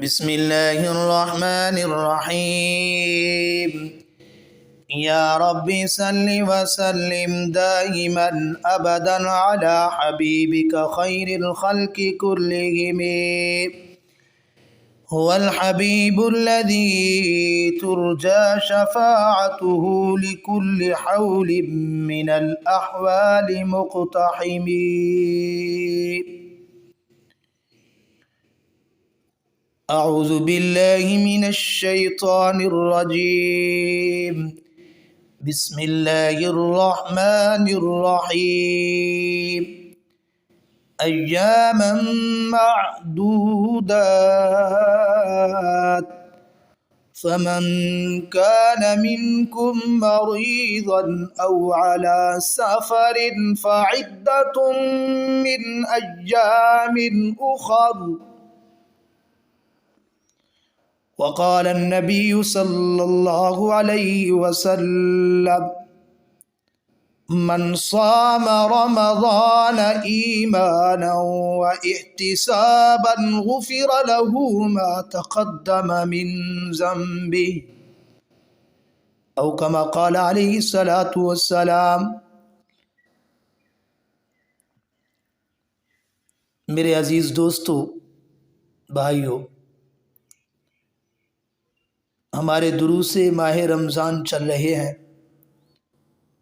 بسم الله الرحمن الرحيم. يا رب صل وسلم دائما أبدا على حبيبك خير الخلق كلهم. هو الحبيب الذي ترجى شفاعته لكل حول من الأحوال مقتحم. أعوذ بالله من الشيطان الرجيم. بسم الله الرحمن الرحيم. أياما معدودات فمن كان منكم مريضا أو على سفر فعدة من أيام أخر. وقال النبي صلى الله عليه وسلم: من صام رمضان إيمانا واحتسابا غفر له ما تقدم من ذنبه أو كما قال عليه الصلاة والسلام. میرے عزیز دوستو، بھائیو، ہمارے دروس ماہ رمضان چل رہے ہیں.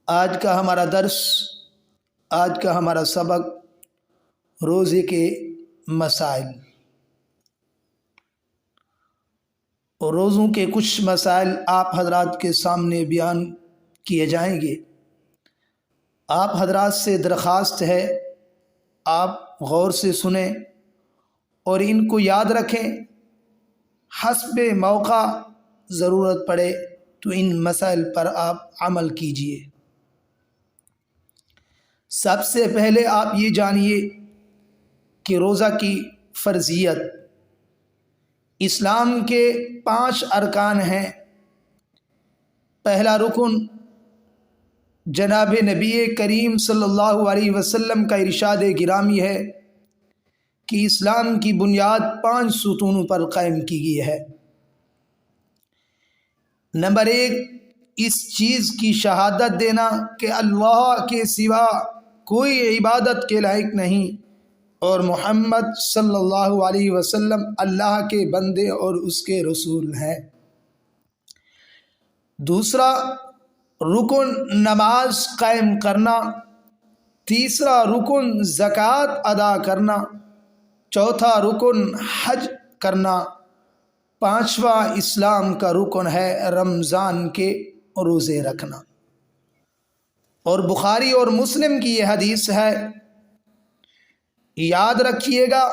آج کا ہمارا درس، آج کا ہمارا سبق روزے کے مسائل اور روزوں کے کچھ مسائل آپ حضرات کے سامنے بیان کیے جائیں گے. آپ حضرات سے درخواست ہے آپ غور سے سنیں اور ان کو یاد رکھیں. حسب موقع ضرورت پڑے تو ان مسائل پر آپ عمل کیجئے. سب سے پہلے آپ یہ جانیے کہ روزہ کی فرضیت. اسلام کے 5 ارکان ہیں. پہلا رکن جناب نبی کریم صلی اللہ علیہ وسلم کا ارشاد گرامی ہے کہ اسلام کی بنیاد 5 ستونوں پر قائم کی گئی ہے. نمبر 1، اس چیز کی شہادت دینا کہ اللہ کے سوا کوئی عبادت کے لائق نہیں اور محمد صلی اللہ علیہ وسلم اللہ کے بندے اور اس کے رسول ہیں. دوسرا رکن نماز قائم کرنا. تیسرا رکن زکوٰۃ ادا کرنا. چوتھا رکن حج کرنا. پانچواں اسلام کا رکن ہے رمضان کے روزے رکھنا. اور بخاری اور مسلم کی یہ حدیث ہے، یاد رکھیے گا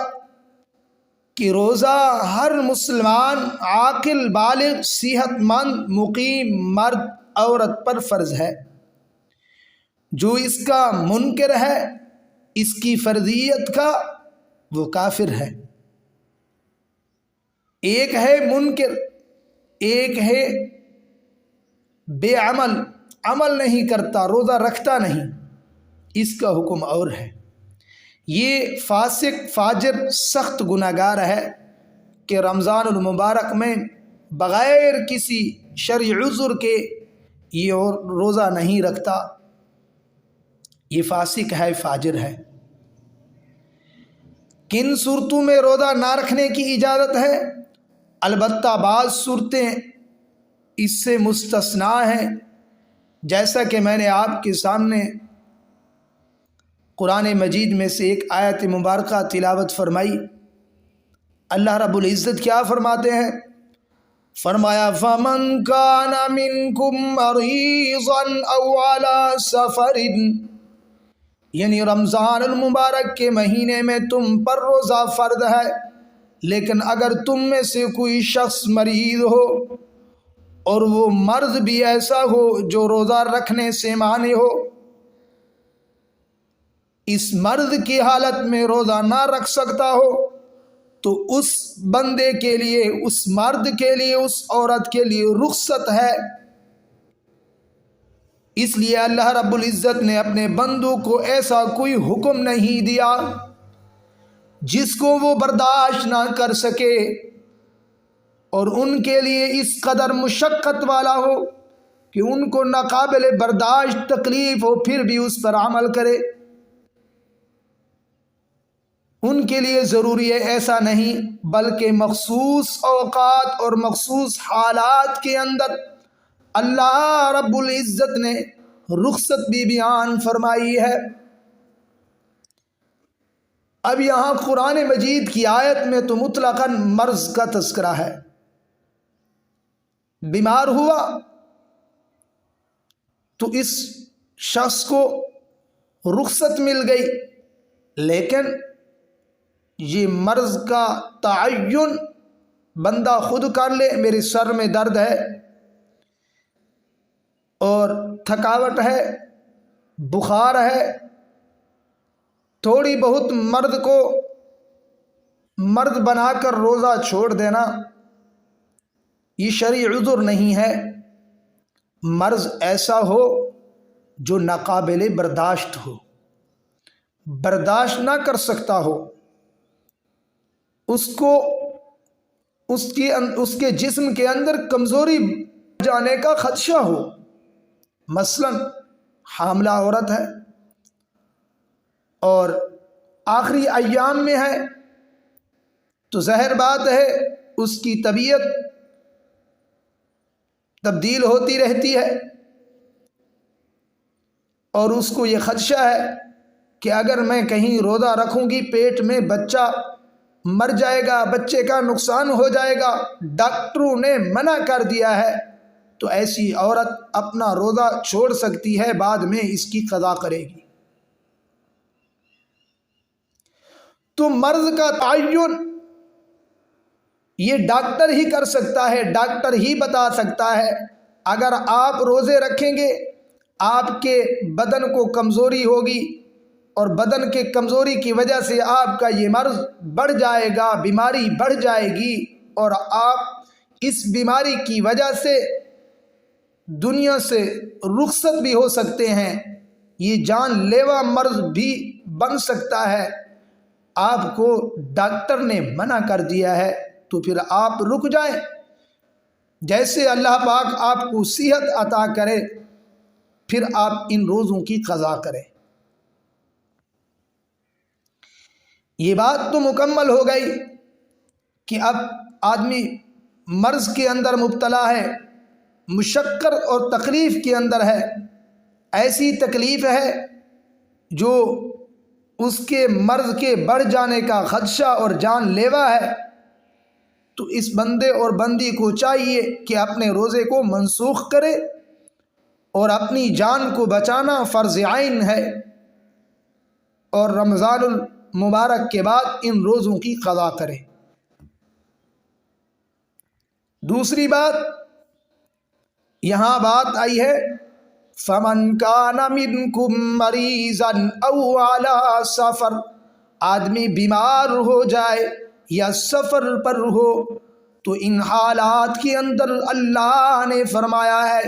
کہ روزہ ہر مسلمان عاقل بالغ صحت مند مقیم مرد عورت پر فرض ہے. جو اس کا منکر ہے اس کی فرضیت کا وہ کافر ہے. ایک ہے منکر، ایک ہے بے عمل، عمل نہیں کرتا، روزہ رکھتا نہیں، اس کا حکم اور ہے. یہ فاسق فاجر سخت گناہگار ہے کہ رمضان المبارک میں بغیر کسی شرعی عذر کے یہ روزہ نہیں رکھتا. یہ فاسق ہے، فاجر ہے. کن صورتوں میں روزہ نہ رکھنے کی اجازت ہے؟ البتہ بعض صورتیں اس سے مستثنیٰ ہیں، جیسا کہ میں نے آپ کے سامنے قرآن مجید میں سے ایک آیت مبارکہ تلاوت فرمائی. اللہ رب العزت کیا فرماتے ہیں؟ فرمایا فَمَنْ كَانَ مِنْكُمْ مَرِيضًا أَوْ عَلَى سَفَرٍ، یعنی رمضان المبارک کے مہینے میں تم پر روزہ فرض ہے، لیکن اگر تم میں سے کوئی شخص مریض ہو اور وہ مرض بھی ایسا ہو جو روزہ رکھنے سے مانع ہو، اس مرض کی حالت میں روزہ نہ رکھ سکتا ہو، تو اس بندے کے لیے، اس مرد کے لیے، اس عورت کے لیے رخصت ہے. اس لیے اللہ رب العزت نے اپنے بندوں کو ایسا کوئی حکم نہیں دیا جس کو وہ برداشت نہ کر سکے اور ان کے لیے اس قدر مشقت والا ہو کہ ان کو ناقابل برداشت تکلیف ہو پھر بھی اس پر عمل کرے۔ ان کے لیے ضروری ہے ایسا نہیں، بلکہ مخصوص اوقات اور مخصوص حالات کے اندر اللہ رب العزت نے رخصت بھی بیان فرمائی ہے۔ اب یہاں قرآن مجید کی آیت میں تو مطلقاً مرض کا تذکرہ ہے، بیمار ہوا تو اس شخص کو رخصت مل گئی، لیکن یہ مرض کا تعین بندہ خود کر لے، میرے سر میں درد ہے اور تھکاوٹ ہے، بخار ہے، تھوڑی بہت مرد بنا کر روزہ چھوڑ دینا یہ شرعی عذر نہیں ہے۔ مرض ایسا ہو جو ناقابل برداشت ہو، برداشت نہ کر سکتا ہو، اس کے جسم کے اندر کمزوری جانے کا خدشہ ہو، مثلا حاملہ عورت ہے اور آخری ایام میں ہے تو ظاہر بات ہے اس کی طبیعت تبدیل ہوتی رہتی ہے، اور اس کو یہ خدشہ ہے کہ اگر میں کہیں روزہ رکھوں گی پیٹ میں بچہ مر جائے گا، بچے کا نقصان ہو جائے گا، ڈاکٹروں نے منع کر دیا ہے، تو ایسی عورت اپنا روزہ چھوڑ سکتی ہے، بعد میں اس کی قضا کرے گی۔ تو مرض کا تعین یہ ڈاکٹر ہی کر سکتا ہے، ڈاکٹر ہی بتا سکتا ہے۔ اگر آپ روزے رکھیں گے آپ کے بدن کو کمزوری ہوگی اور بدن کے کمزوری کی وجہ سے آپ کا یہ مرض بڑھ جائے گا، بیماری بڑھ جائے گی، اور آپ اس بیماری کی وجہ سے دنیا سے رخصت بھی ہو سکتے ہیں، یہ جان لیوا مرض بھی بن سکتا ہے، آپ کو ڈاکٹر نے منع کر دیا ہے، تو پھر آپ رک جائیں، جیسے اللہ پاک آپ کو صحت عطا کرے پھر آپ ان روزوں کی قضا کریں۔ یہ بات تو مکمل ہو گئی کہ اب آدمی مرض کے اندر مبتلا ہے، مشقت اور تکلیف کے اندر ہے، ایسی تکلیف ہے جو اس کے مرض کے بڑھ جانے کا خدشہ اور جان لیوا ہے، تو اس بندے اور بندی کو چاہیے کہ اپنے روزے کو منسوخ کرے، اور اپنی جان کو بچانا فرض عین ہے، اور رمضان المبارک کے بعد ان روزوں کی قضا کرے۔ دوسری بات یہاں بات آئی ہے فَمَنْ كَانَ مِنْكُمْ مَرِيضًا أَوْ عَلَى سَفَرٍ، آدمی بیمار ہو جائے یا سفر پر ہو تو ان حالات کے اندر اللہ نے فرمایا ہے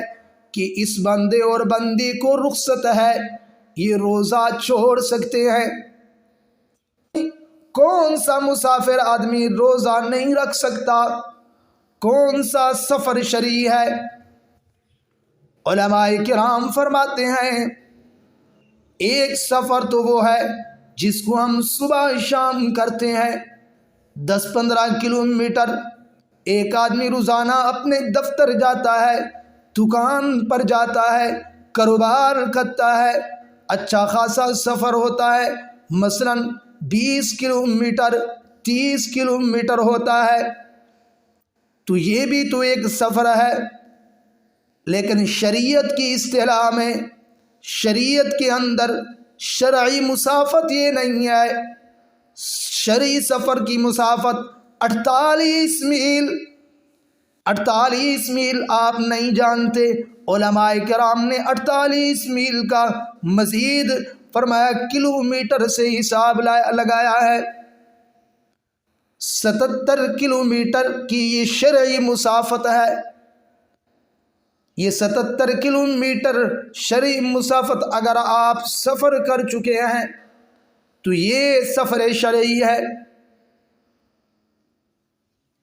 کہ اس بندے اور بندی کو رخصت ہے، یہ روزہ چھوڑ سکتے ہیں۔ کون سا مسافر آدمی روزہ نہیں رکھ سکتا؟ کون سا سفر شرعی ہے؟ علماء کرام فرماتے ہیں ایک سفر تو وہ ہے جس کو ہم صبح شام کرتے ہیں، 10-15 کلومیٹر ایک آدمی روزانہ اپنے دفتر جاتا ہے، دکان پر جاتا ہے، کاروبار کرتا ہے، اچھا خاصا سفر ہوتا ہے، مثلا 20 کلومیٹر 30 کلومیٹر ہوتا ہے، تو یہ بھی تو ایک سفر ہے۔ لیکن شریعت کی اصطلاح میں، شریعت کے اندر شرعی مسافت یہ نہیں ہے، شرعی سفر کی مسافت 48 میل، 48 میل آپ نہیں جانتے، علماء کرام نے 48 میل کا مزید فرمایا کلومیٹر سے حساب لگایا ہے، 77 کلومیٹر کی یہ شرعی مسافت ہے۔ یہ 77 کلومیٹر شرعی مسافت اگر آپ سفر کر چکے ہیں تو یہ سفر شرعی ہے۔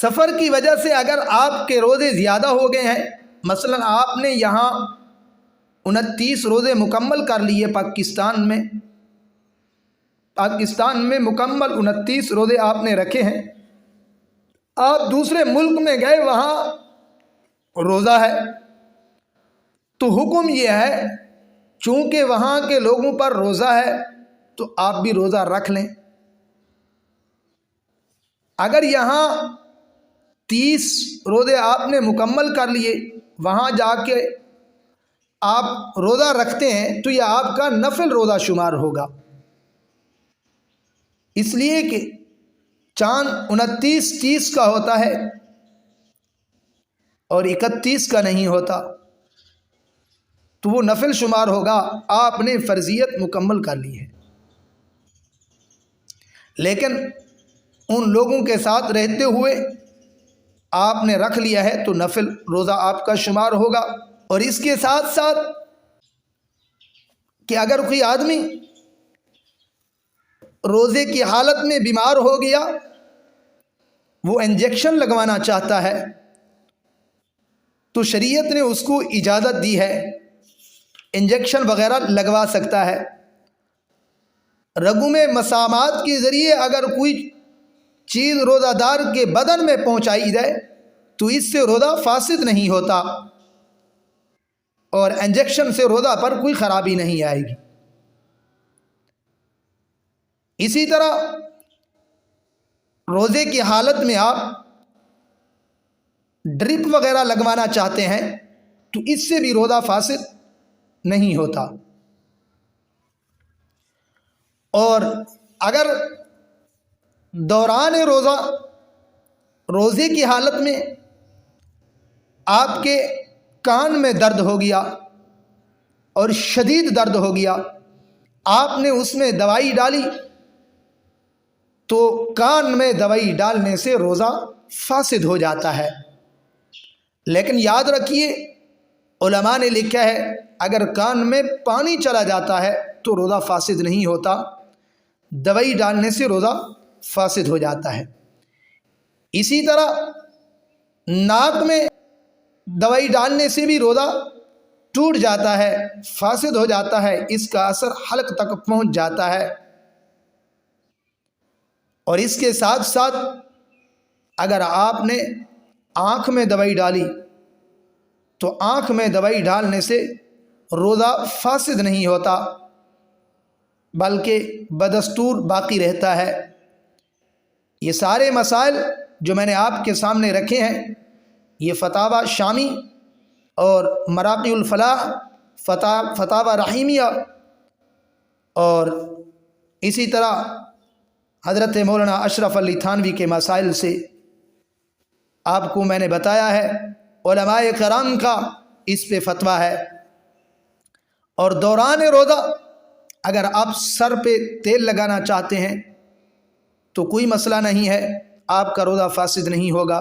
سفر کی وجہ سے اگر آپ کے روزے زیادہ ہو گئے ہیں، مثلا آپ نے یہاں 29 روزے مکمل کر لیے پاکستان میں مکمل 29 روزے آپ نے رکھے ہیں، آپ دوسرے ملک میں گئے، وہاں روزہ ہے، تو حکم یہ ہے چونکہ وہاں کے لوگوں پر روزہ ہے تو آپ بھی روزہ رکھ لیں۔ اگر یہاں 30 روزے آپ نے مکمل کر لیے، وہاں جا کے آپ روزہ رکھتے ہیں تو یہ آپ کا نفل روزہ شمار ہوگا، اس لیے کہ چاند 29-30 کا ہوتا ہے اور 31 کا نہیں ہوتا، تو وہ نفل شمار ہوگا، آپ نے فرضیت مکمل کر لی ہے۔ لیکن ان لوگوں کے ساتھ رہتے ہوئے آپ نے رکھ لیا ہے تو نفل روزہ آپ کا شمار ہوگا۔ اور اس کے ساتھ ساتھ کہ اگر کوئی آدمی روزے کی حالت میں بیمار ہو گیا، وہ انجیکشن لگوانا چاہتا ہے تو شریعت نے اس کو اجازت دی ہے، انجیکشن وغیرہ لگوا سکتا ہے۔ رگوں میں مسامات کے ذریعے اگر کوئی چیز روزہ دار کے بدن میں پہنچائی جائے تو اس سے روزہ فاسد نہیں ہوتا اور انجیکشن سے روزہ پر کوئی خرابی نہیں آئے گی۔ اسی طرح روزے کی حالت میں آپ ڈرپ وغیرہ لگوانا چاہتے ہیں تو اس سے بھی روزہ فاسد نہیں ہوتا۔ اور اگر دوران روزے کی حالت میں آپ کے کان میں درد ہو گیا اور شدید درد ہو گیا، آپ نے اس میں دوائی ڈالی تو کان میں دوائی ڈالنے سے روزہ فاسد ہو جاتا ہے۔ لیکن یاد رکھیے علماء نے لکھا ہے اگر کان میں پانی چلا جاتا ہے تو روزہ فاسد نہیں ہوتا، دوائی ڈالنے سے روزہ فاسد ہو جاتا ہے۔ اسی طرح ناک میں دوائی ڈالنے سے بھی روزہ ٹوٹ جاتا ہے، فاسد ہو جاتا ہے، اس کا اثر حلق تک پہنچ جاتا ہے۔ اور اس کے ساتھ ساتھ اگر آپ نے آنکھ میں دوائی ڈالی تو آنکھ میں دوائی ڈالنے سے روزہ فاسد نہیں ہوتا بلکہ بدستور باقی رہتا ہے۔ یہ سارے مسائل جو میں نے آپ کے سامنے رکھے ہیں، یہ فتاوی شامی اور مراقی الفلاح، فتاوی رحیمیہ اور اسی طرح حضرت مولانا اشرف علی تھانوی کے مسائل سے آپ کو میں نے بتایا ہے۔ علماء کرام کا اس پہ فتویٰ ہے۔ اور دوران روزہ اگر آپ سر پہ تیل لگانا چاہتے ہیں تو کوئی مسئلہ نہیں ہے، آپ کا روزہ فاسد نہیں ہوگا۔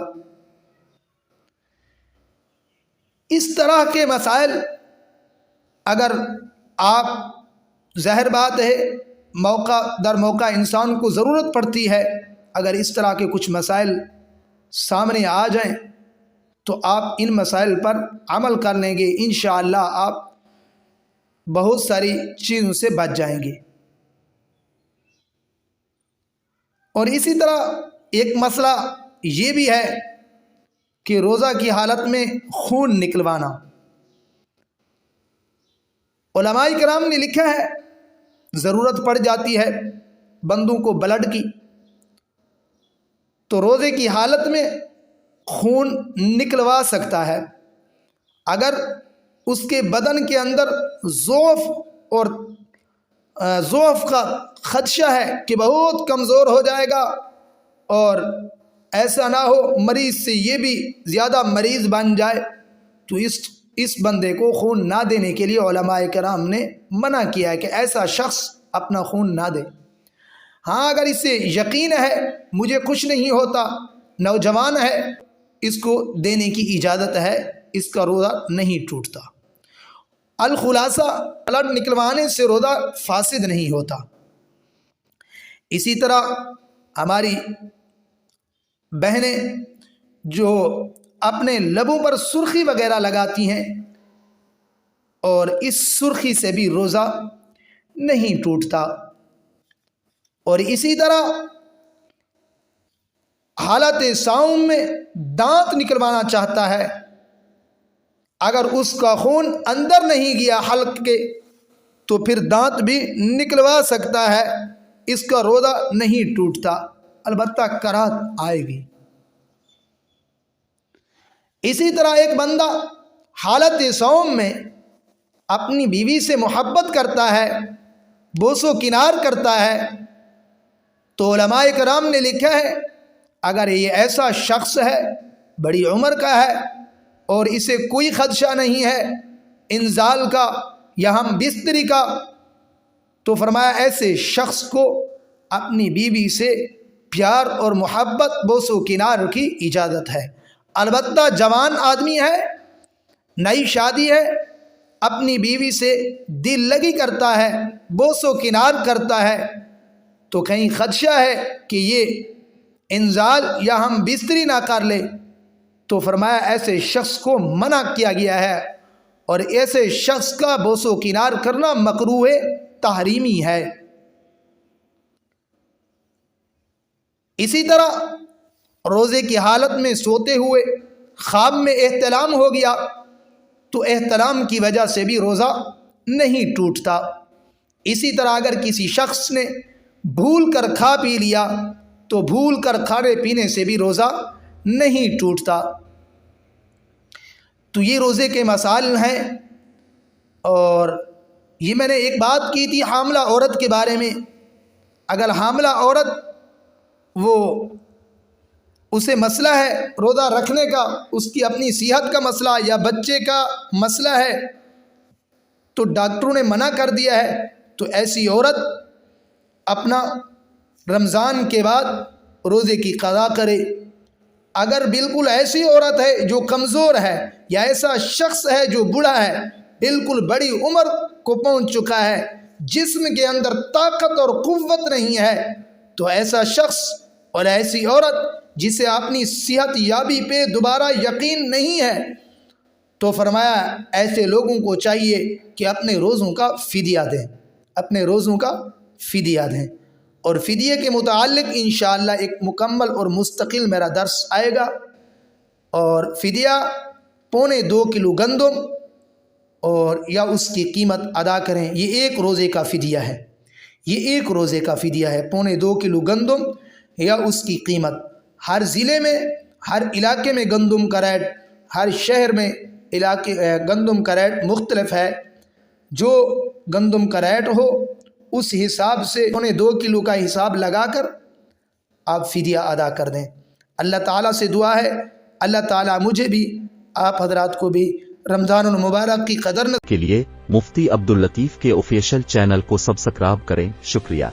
اس طرح کے مسائل اگر آپ، ظاہر بات ہے موقع در موقع انسان کو ضرورت پڑتی ہے، اگر اس طرح کے کچھ مسائل سامنے آ جائیں تو آپ ان مسائل پر عمل کر لیں گے، انشاءاللہ آپ بہت ساری چیزوں سے بچ جائیں گے۔ اور اسی طرح ایک مسئلہ یہ بھی ہے کہ روزہ کی حالت میں خون نکلوانا، علماء کرام نے لکھا ہے ضرورت پڑ جاتی ہے بندوں کو بلڈ کی تو روزے کی حالت میں خون نکلوا سکتا ہے۔ اگر اس کے بدن کے اندر ضعف کا خدشہ ہے کہ بہت کمزور ہو جائے گا اور ایسا نہ ہو مریض سے یہ بھی زیادہ مریض بن جائے، تو اس بندے کو خون نہ دینے کے لیے علماء کرام نے منع کیا ہے کہ ایسا شخص اپنا خون نہ دے۔ ہاں اگر اسے یقین ہے مجھے کچھ نہیں ہوتا، نوجوان ہے، اس کو دینے کی اجازت ہے، اس کا روزہ نہیں ٹوٹتا۔ الخلاصہ بلڈ نکلوانے سے روزہ فاسد نہیں ہوتا۔ اسی طرح ہماری بہنیں جو اپنے لبوں پر سرخی وغیرہ لگاتی ہیں، اور اس سرخی سے بھی روزہ نہیں ٹوٹتا۔ اور اسی طرح حالت صوم میں دانت نکلوانا چاہتا ہے، اگر اس کا خون اندر نہیں گیا حلق کے تو پھر دانت بھی نکلوا سکتا ہے، اس کا روزہ نہیں ٹوٹتا، البتہ کراہت آئے گی۔ اسی طرح ایک بندہ حالت صوم میں اپنی بیوی سے محبت کرتا ہے، بوس و کنار کرتا ہے، تو علماء کرام نے لکھا ہے اگر یہ ایسا شخص ہے، بڑی عمر کا ہے اور اسے کوئی خدشہ نہیں ہے انزال کا یا ہم بستری کا، تو فرمایا ایسے شخص کو اپنی بیوی سے پیار اور محبت بوس و کنار کی اجازت ہے۔ البتہ جوان آدمی ہے، نئی شادی ہے، اپنی بیوی سے دل لگی کرتا ہے، بوس و کنار کرتا ہے، تو کہیں خدشہ ہے کہ یہ انزال یا ہم بستری نہ کر لے، تو فرمایا ایسے شخص کو منع کیا گیا ہے، اور ایسے شخص کا بوس و کنار کرنا مکروہ تحریمی ہے۔ اسی طرح روزے کی حالت میں سوتے ہوئے خواب میں احتلام ہو گیا تو احتلام کی وجہ سے بھی روزہ نہیں ٹوٹتا۔ اسی طرح اگر کسی شخص نے بھول کر کھا پی لیا تو بھول کر کھانے پینے سے بھی روزہ نہیں ٹوٹتا۔ تو یہ روزے کے مسائل ہیں، اور یہ میں نے ایک بات کی تھی حاملہ عورت کے بارے میں۔ اگر حاملہ عورت اسے مسئلہ ہے روزہ رکھنے کا، اس کی اپنی صحت کا مسئلہ یا بچے کا مسئلہ ہے، تو ڈاکٹروں نے منع کر دیا ہے، تو ایسی عورت اپنا رمضان کے بعد روزے کی قضا کرے۔ اگر بالکل ایسی عورت ہے جو کمزور ہے، یا ایسا شخص ہے جو بوڑھا ہے، بالکل بڑی عمر کو پہنچ چکا ہے، جسم کے اندر طاقت اور قوت نہیں ہے، تو ایسا شخص اور ایسی عورت جسے اپنی صحت یابی پہ دوبارہ یقین نہیں ہے، تو فرمایا ایسے لوگوں کو چاہیے کہ اپنے روزوں کا فدیہ دیں، اپنے روزوں کا فدیہ دیں۔ اور فدیے کے متعلق انشاءاللہ ایک مکمل اور مستقل میرا درس آئے گا۔ اور فدیہ 2.25 کلو گندم اور یا اس کی قیمت ادا کریں، یہ ایک روزے کا فدیہ ہے، یہ ایک روزے کا فدیہ ہے، 2.25 کلو گندم یا اس کی قیمت۔ ہر ضلع میں، ہر علاقے میں گندم کا ریٹ، ہر شہر میں گندم کا ریٹ مختلف ہے، جو گندم کا ریٹ ہو اس حساب سے 2.25 کلو کا حساب لگا کر آپ فدیہ ادا کر دیں۔ اللہ تعالیٰ سے دعا ہے اللہ تعالیٰ مجھے بھی آپ حضرات کو بھی رمضان المبارک کی قدر کے لیے مفتی عبداللطیف کے آفیشیل چینل کو سبسکرائب کریں۔ شکریہ۔